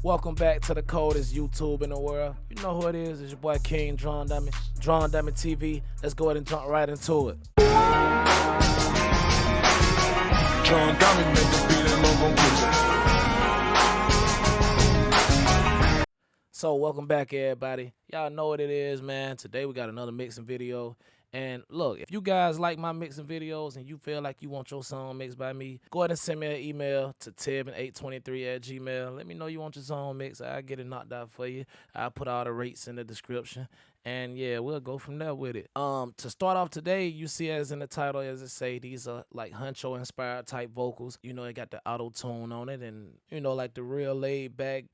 Welcome back to the coldest YouTube in the world. You know who it is. It's your boy King, Drawn Dummy TV. Let's go ahead and jump right into it. Drawn Dummy make the beat and logo good. So welcome back, everybody. Y'all know what it is, man. Today we got another mixing video. And look, if you guys like my mixing videos and you feel like you want your song mixed by me, go ahead and send me an email to tebin823@gmail. Let me know you want your song mixed. I'll get it knocked out for you. I'll put all the rates in the description. And yeah, we'll go from there with it. To start off today, you see as in the title, as it say, these are like Hunxho inspired type vocals. You know, it got the auto tune on it, and you know, like the real laid back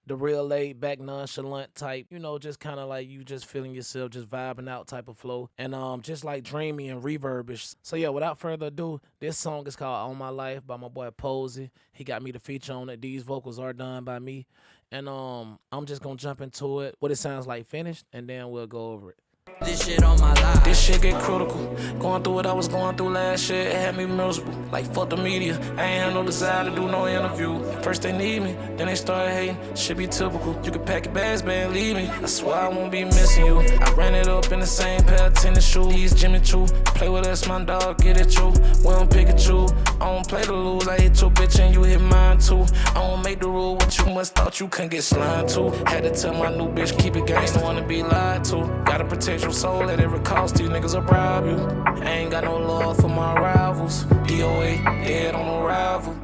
nonchalant type. You know, just kind of like you just feeling yourself, just vibing out type of flow, and just like dreamy and reverbish. So yeah, without further ado, this song is called "On My Life" by my boy Posey. He got me to feature on it. These vocals are done by me. And I'm just gonna jump into it, what it sounds like finished, and then we'll go over it. This shit on my life. This shit get critical. Going through what I was going through last year, it had me miserable. Like fuck the media, I ain't had no desire to do no interview. First they need me, then they started hating. Shit be typical. You can pack your bags, man, leave me. I swear I won't be missing you. I ran it up in the same pair of tennis shoes. These Jimmy Choo. Play with us, my dog, get it you. We don't pick and choose. I don't play to lose. I hit your bitch and you hit mine too. I don't make the rule, what you must thought you couldn't get slimed to. Had to tell my new bitch, keep it gangsta, wanna be lied to. Gotta protect your soul at every cost, these niggas will bribe you. I ain't got no love for my rivals. DOA, dead on arrival.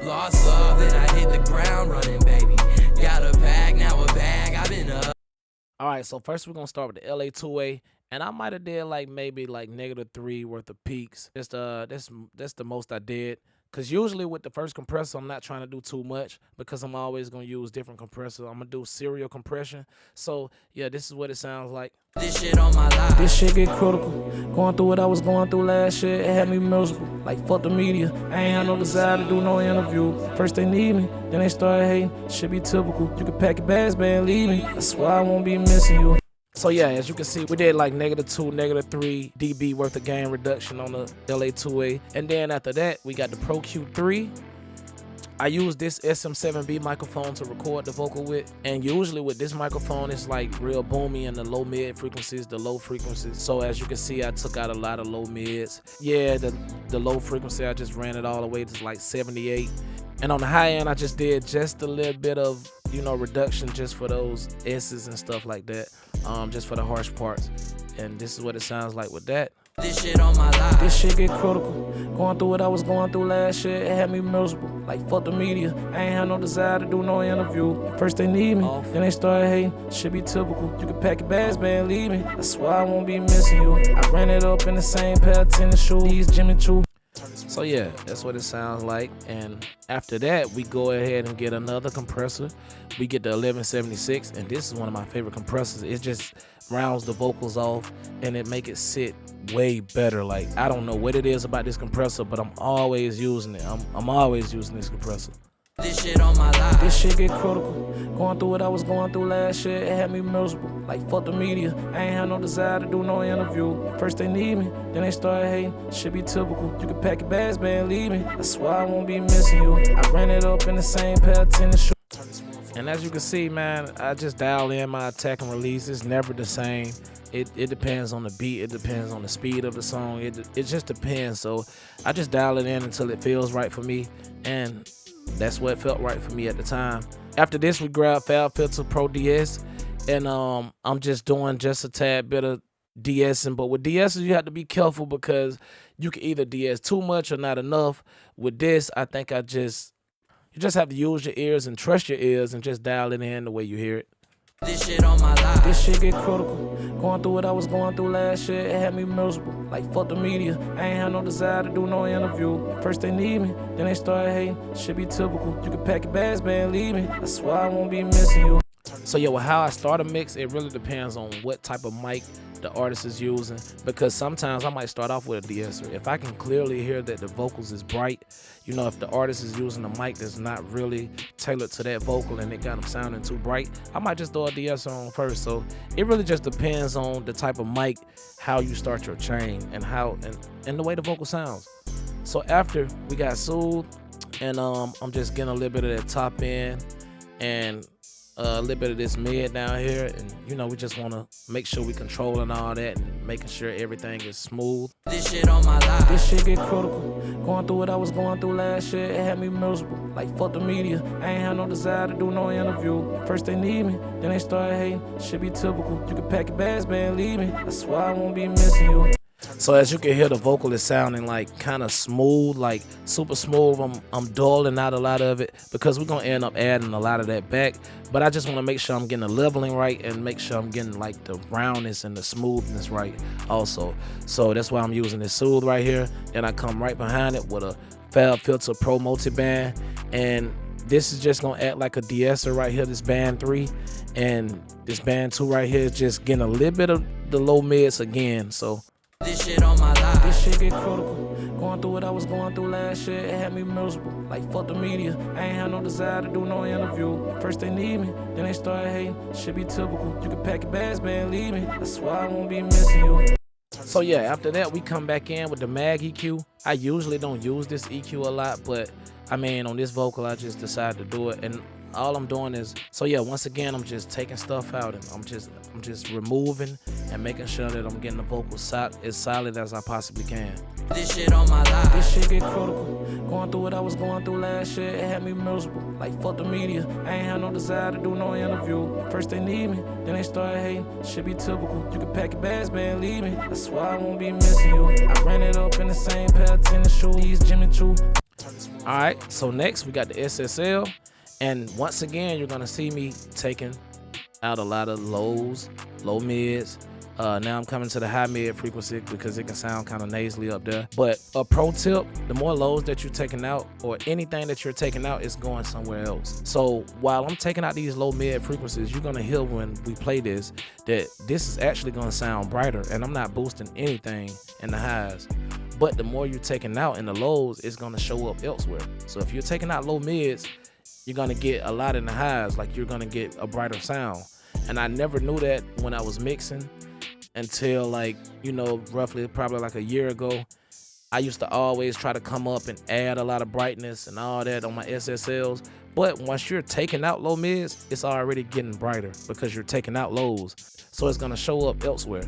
Lost love, then I hit the ground running, baby. Got a bag, now a bag, I've been up. Alright, so first we're gonna start with the LA2A. And I might have did like maybe like -3 worth of peaks. That's the most I did. Cause usually with the first compressor, I'm not trying to do too much because I'm always gonna use different compressors. I'm gonna do serial compression. So yeah, this is what it sounds like. This shit on my life. This shit get critical. Going through what I was going through last year, it had me miserable. Like fuck the media, I ain't had no desire to do no interview. First they need me, then they started hating. Shit be typical. You can pack your bags, man, leave me. I swear I won't be missing you. So yeah, as you can see, we did like -2, -3 dB worth of gain reduction on the LA2A. And then after that, we got the Pro Q3. I use this SM7B microphone to record the vocal with. And usually with this microphone, it's like real boomy in the low mid frequencies, the low frequencies. So as you can see, I took out a lot of low mids. Yeah, the low frequency, I just ran it all the way to like 78. And on the high end, I just did just a little bit of, you know, reduction just for those S's and stuff like that, just for the harsh parts. And this is what it sounds like with that. This shit on my life. This shit get critical. Going through what I was going through last year, it had me miserable. Like fuck the media, I ain't had no desire to do no interview. First they need me, then they started hating. Shit be typical. You can pack your bags, man, leave me. I swear I won't be missing you. I ran it up in the same pair of tennis shoes. These Jimmy Choo. So yeah, that's what it sounds like. And after that, we go ahead and get another compressor. We get the 1176, and this is one of my favorite compressors. It just rounds the vocals off and it make it sit way better. Like, I don't know what it is about this compressor, but I'm always using it. I'm always using this compressor. This shit on my life. This shit get critical. Going through what I was going through last year, it had me miserable. Like fuck the media, I ain't had no desire to do no interview. First they need me, then they started hating. Shit be typical. You can pack your bags, man, leave me. I swear I won't be missing you. I ran it up in the same pair of tennis shoes. And as you can see, man, I just dial in my attack and release. It's never the same. It depends on the beat. It depends on the speed of the song. It just depends. So I just dial it in until it feels right for me. And that's what felt right for me at the time. After this, we grabbed Fab Filter Pro DS, and I'm just doing just a tad bit of DSing. But with DSing, you have to be careful because you can either DS too much or not enough. With this, I think you just have to use your ears and trust your ears and just dial it in the way you hear it. This shit on my life. This shit get critical. Going through what I was going through last year, it had me miserable. Like fuck the media, I ain't had no desire to do no interview. First they need me, then they started hating. Shit be typical. You can pack your bags, man, leave me. I swear I won't be missing you. So yeah, with how I start a mix, it really depends on what type of mic the artist is using, because sometimes I might start off with a de-esser. If I can clearly hear that the vocals is bright, you know, if the artist is using a mic that's not really tailored to that vocal and it got them sounding too bright, I might just throw a de-esser on first. So it really just depends on the type of mic, how you start your chain, and how and the way the vocal sounds. So after we got Soothe, and I'm just getting a little bit of that top end, and a little bit of this mid down here, and you know, we just want to make sure we controlling all that and making sure everything is smooth. This shit on my life. This shit get critical. Going through what I was going through last year, it had me miserable. Like, fuck the media. I ain't had no desire to do no interview. First they need me, then they start hating. Shit be typical. You can pack your bags, man, leave me. That's why I won't be missing you. So as you can hear, the vocal is sounding like kind of smooth, like super smooth. I'm dulling out a lot of it because we're gonna end up adding a lot of that back. But I just want to make sure I'm getting the leveling right and make sure I'm getting like the roundness and the smoothness right also. So that's why I'm using this Soothe right here. Then I come right behind it with a Fab Filter Pro Multiband, and this is just gonna act like a de-esser right here, this band 3, and this band 2 right here is just getting a little bit of the low mids again. So This shit on my life. this shit get critical. Going through what I was going through last year, it had me miserable. Like, fuck the media. I ain't had no desire to do no interview. First they need me, then they start hating. Shit be typical. You can pack your bags, man, leave me. That's why I won't be missing you. So yeah, after that we come back in with the mag EQ. I usually don't use this EQ a lot, but I mean, on this vocal I just decided to do it, and all I'm doing is, so yeah, once again I'm just taking stuff out, and I'm just removing and making sure that I'm getting the vocal as solid as I possibly can. This shit on my life. This shit get critical. Going through what I was going through last year, it had me miserable. Like, fuck the media. I ain't had no desire to do no interview. First they need me, then they start hating. Shit be typical. You can pack your bags, man, leave me. That's why I won't be missing you. I ran it up in the same pair of tennis shoes. These Jimmy Choo. Alright, so next we got the SSL. And once again, you're gonna see me taking out a lot of lows, low mids. Now I'm coming to the high mid frequency because it can sound kind of nasally up there. But a pro tip, the more lows that you're taking out, or anything that you're taking out, is going somewhere else. So while I'm taking out these low mid frequencies, you're gonna hear when we play this, that this is actually gonna sound brighter, and I'm not boosting anything in the highs. But the more you're taking out in the lows, it's gonna show up elsewhere. So if you're taking out low mids, you're gonna get a lot in the highs, like you're gonna get a brighter sound. And I never knew that when I was mixing until, like, you know, roughly probably like a year ago. I used to always try to come up and add a lot of brightness and all that on my SSLs. But once you're taking out low mids, it's already getting brighter because you're taking out lows. So it's gonna show up elsewhere.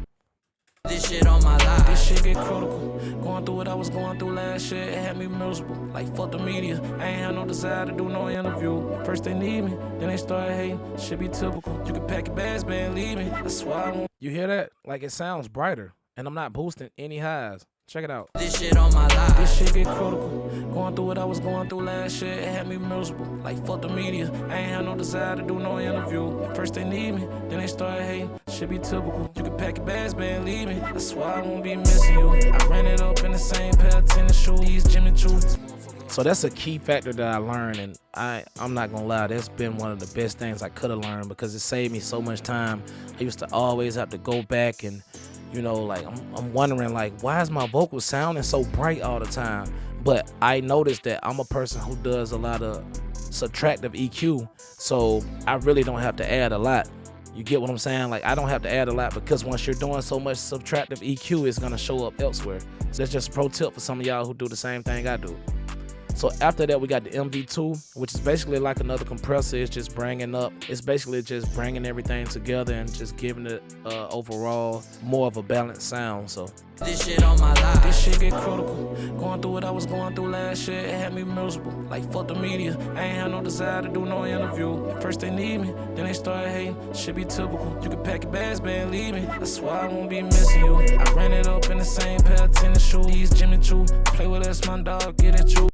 This shit on my life. This shit get critical. Going through what I was going through last year, it had me miserable. Like, fuck the media. I ain't had no desire to do no interview. First they need me, then they start hating. Shit be typical. You can pack your bags, man, leave me. That's why I won't. You hear that? Like, it sounds brighter, and I'm not boosting any highs. Check it out. This shit on my life. This shit get critical. Going through what I was going through last year, it had me miserable. Like, fuck the media. I ain't had no desire to do no interview. First they need me, then they start hating. Shit be typical. You can pack your bags, man, leave me. That's why I won't be missing you. I ran it up in the same pair of tennis shoes. These Jimmy Choo. So that's a key factor that I learned, and I'm not gonna lie, that's been one of the best things I could have learned because it saved me so much time. I used to always have to go back and, you know, like, I'm wondering, like, why is my vocal sounding so bright all the time? But I noticed that I'm a person who does a lot of subtractive EQ, so I really don't have to add a lot. You get what I'm saying? Like, I don't have to add a lot because once you're doing so much subtractive EQ, it's gonna show up elsewhere. So that's just a pro tip for some of y'all who do the same thing I do. So after that, we got the MV2, which is basically like another compressor. It's just basically just bringing everything together and just giving it overall more of a balanced sound. So This shit on my life. this shit get critical. Going through what I was going through last year, it had me miserable. Like, fuck the media. I ain't had no desire to do no interview. First they need me, then they start hating. Shit be typical. You can pack your bags, man, leave me. That's why I won't be missing you. I ran it up in the same pair of tennis shoes. These Jimmy Choo. Play with us, my dog, get at you.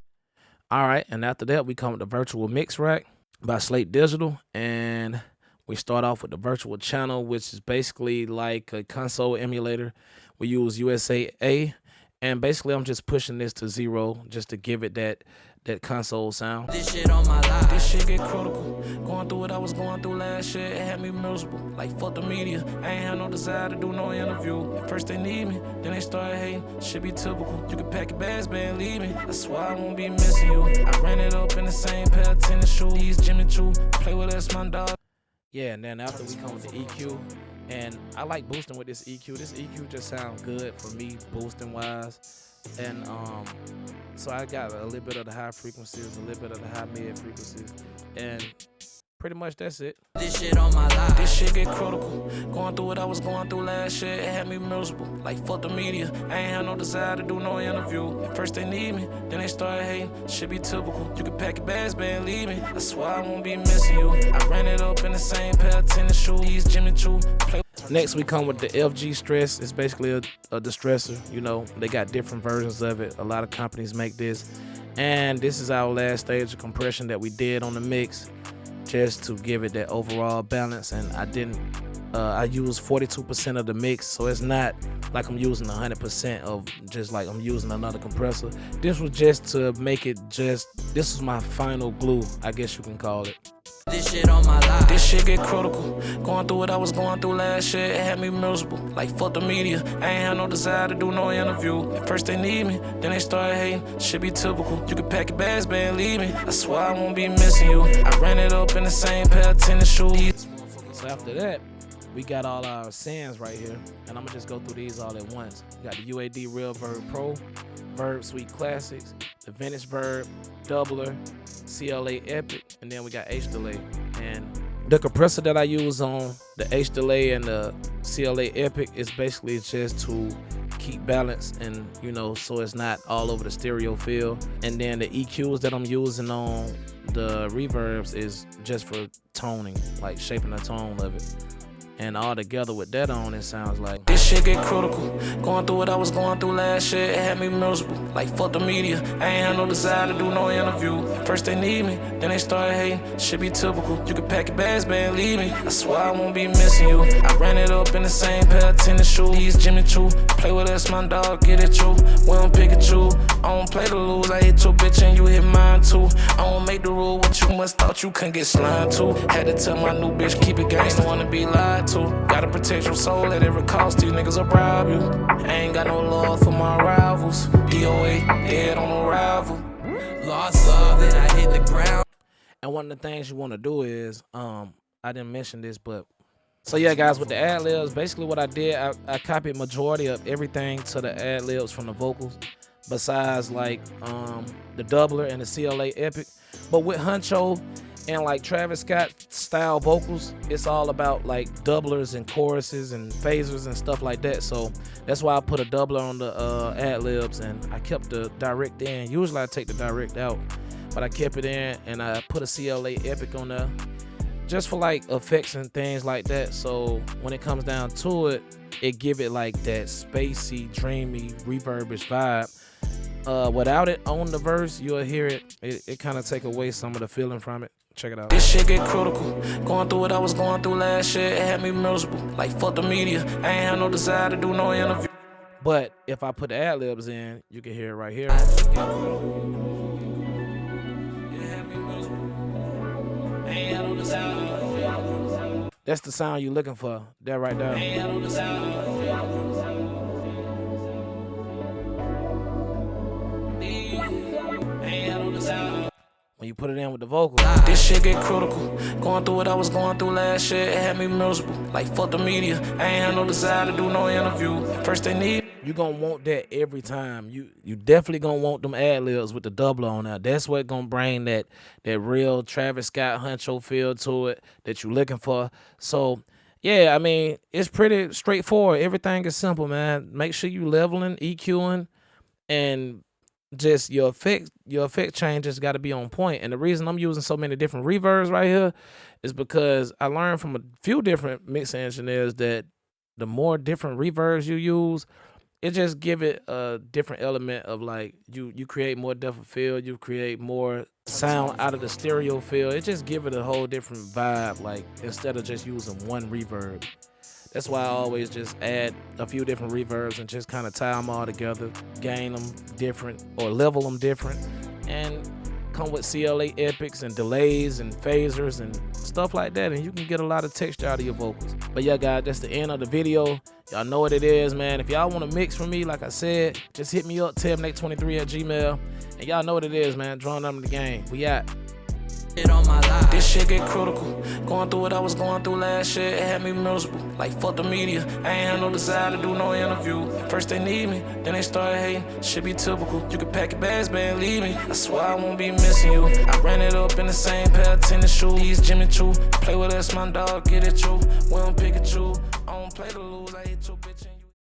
All right, and after that, we come with the Virtual Mix Rack by Slate Digital, and we start off with the Virtual Channel, which is basically like a console emulator. We use USA, and basically I'm just pushing this to 0 just to give it that console sound. This shit on my life. This shit get critical. Going through what I was going through last year, it had me miserable. Like, fuck the media. I ain't had no desire to do no interview. First they need me, then they start hating. Shit be typical. You can pack your bags, man, leave me. That's why I won't be missing you. I ran it up in the same pair of tennis shoes. These Jimmy Choo. Play with us, my dog. Yeah, and then after we come with the EQ, and I like boosting with this EQ. This EQ just sounds good for me, boosting wise. And so I got a little bit of the high frequencies, a little bit of the high mid frequencies, and pretty much that's it. This shit on my life. This shit get critical. Going through what I was going through last year, it had me miserable. Like, fuck the media. I ain't had no desire to do no interview. At first they need me, then they started hating. Shit be typical. You can pack your bags, man, leave me. I swear I won't be missing you. I ran it up in the same pair of tennis shoes. Jimmy Choo. Next we come with the FG Stress. It's basically a distressor. You know, they got different versions of it. A lot of companies make this. And this is our last stage of compression that we did on the mix, just to give it that overall balance. And I used 42% of the mix, so it's not like I'm using 100% of just like I'm using another compressor. This was just to make it this was my final glue, I guess you can call it. This shit on my life. This shit get critical. Going through what I was going through last year, it had me miserable. Like, fuck the media. I ain't had no desire to do no interview. At first they need me, then they started hating. Shit be typical. You can pack your bags, man, leave me. I swear I won't be missing you. I ran it up in the same pair of tennis shoes. So after that, we got all our sands right here, and I'm gonna just go through these all at once. We got the UAD Reverb Pro, Verb Suite Classics, the Vintage Verb, Doubler, CLA Epic, and then we got H-Delay. And the compressor that I use on the H-Delay and the CLA Epic is basically just to keep balance and, you know, so it's not all over the stereo field. And then the EQs that I'm using on the reverbs is just for toning, like shaping the tone of it. And all together with that on, it sounds like this shit get critical. Going through what I was going through last year, it had me miserable. Like, fuck the media. I ain't had no desire to do no interview. At first they need me, then they started hating. Shit be typical. You can pack your bags, man, leave me. I swear I won't be missing you. I ran it up in the same pair of tennis shoes. Jimmy Choo. Play with us, my dog, get it you. We don't pick it you. I don't play to lose. I hit your bitch and you hit mine too. I don't make the rule, what you must thought you couldn't get slimed to. Had to tell my new bitch, keep it gangsta, wanna be lied to. Gotta protect your soul at every cost, these niggas will bribe you. I ain't got no love for my rivals. DOA, dead on arrival. Lost love, then I hit the ground. And one of the things you wanna do is, I didn't mention this, but so yeah, guys, with the ad-libs, basically what I did, I copied majority of everything to the ad-libs from the vocals, besides like the Doubler and the CLA Epic. But with Hunxho and like Travis Scott style vocals, it's all about like doublers and choruses and phasers and stuff like that. So that's why I put a doubler on the ad-libs, and I kept the direct in. Usually I take the direct out, but I kept it in, and I put a CLA Epic on there just for like effects and things like that. So when it comes down to it, it give it like that spacey, dreamy, reverbish vibe. Without it on the verse, you'll hear it kind of take away some of the feeling from it. Check it out. This shit get critical. Going through what I was going through last year, it had me miserable. Like, fuck the media. I ain't had no desire to do no interview. But if I put the ad-libs in, you can hear it right here. That's the sound you're looking for. That right there. When you put it in with the vocal, this shit get critical. Going through what I was going through last year, it had me miserable. Like, fuck the media. I ain't had no desire to do no interview. First they need, you gonna want that every time. You definitely gonna want them ad-libs with the doubler on there. That's what gonna bring that real Travis Scott Hunxho feel to it that you looking for. So yeah, I mean, it's pretty straightforward. Everything is simple, man. Make sure you leveling, EQing, and just your effect changes got to be on point. And the reason I'm using so many different reverbs right here is because I learned from a few different mix engineers that the more different reverbs you use, it just give it a different element of like you create more depth of field, you create more sound out of the stereo field. It just give it a whole different vibe, like instead of just using one reverb. That's why I always just add a few different reverbs and just kind of tie them all together, gain them different or level them different, and come with CLA epics and delays and phasers and stuff like that, and you can get a lot of texture out of your vocals. But yeah, guys, that's the end of the video. Y'all know what it is, man. If y'all want to mix from me, like I said, just hit me up, tebnate23@gmail.com. And y'all know what it is, man. Drawing number the game. We out. shit on my life. This shit get critical. Going through what I was going through last year, it had me miserable. Like, fuck the media, I ain't had no desire to do no interview. First they need me, then they started hating. Shit be typical. You can pack your bags, man, leave me. I swear I won't be missing you. I ran it up in the same pair of tennis shoes. These Jimmy Choo. Play with us, my dog, get it true. We don't pick and choose. I don't play to lose. I hit your bitch and you.